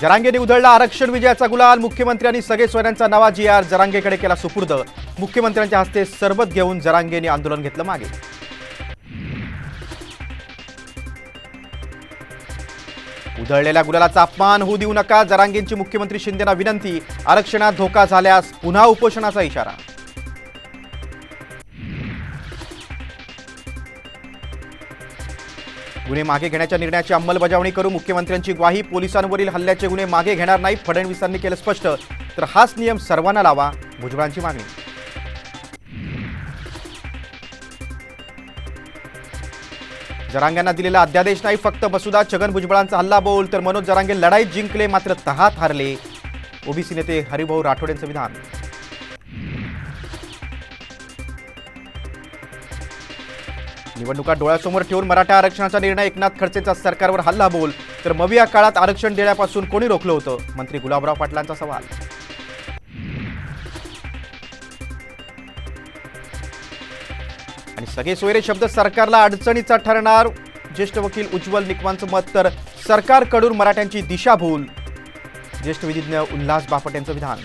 जरांगेने उधळला आरक्षण विजयाचा गुलाल। मुख्यमंत्र्यांनी सगळे सोयऱ्यांचा नवा जी.आर जरांगेकडे केला सुपूर्द। मुख्यमंत्र्यांच्या हस्ते सरबत घेऊन जरांगेने आंदोलन घेतलं मागे। उधळलेल्या गुलालाचा अपमान होऊ देऊ नका, जरांगेंची मुख्यमंत्री शिंदेंना विनंती। आरक्षणात धोका झाल्यास पुन्हा उपोषणाचा इशारा। गुन्हे मागे घेण्याच्या निर्णयाची अंमलबजावणी करू, मुख्यमंत्र्यांची ग्वाही। पोलिसांवरील हल्ल्याचे गुन्हे मागे घेणार नाही, फडणवीसांनी केलं स्पष्ट। तर हाच नियम सर्वांना लावा, भुजबळांची मागणी। जरांगेंना दिलेला अध्यादेश नाही, फक्त मसुदा। छगन भुजबळांचा हल्ला बोल, तर मनोज जरांगे लढाई जिंकले मात्र तहात हारले। ओबीसी नेते हरिभाऊ राठोड यांचं विधान। निवडणुका डोळ्यासमोर ठेवून मराठा आरक्षणाचा निर्णय, एकनाथ खडसेंचा सरकारवर हल्ला बोल, तर मविया काळात आरक्षण देण्यापासून कोणी रोखलं होतं, मंत्री गुलाबराव पाटलांचा सवाल। आणि सगळे सोयरे शब्द सरकारला अडचणीचा ठरणार, ज्येष्ठ वकील उज्ज्वल निकमांचं मत। तर सरकारकडून मराठ्यांची दिशाभूल, ज्येष्ठ विधिज्ञ उल्हास बापट यांचं विधान।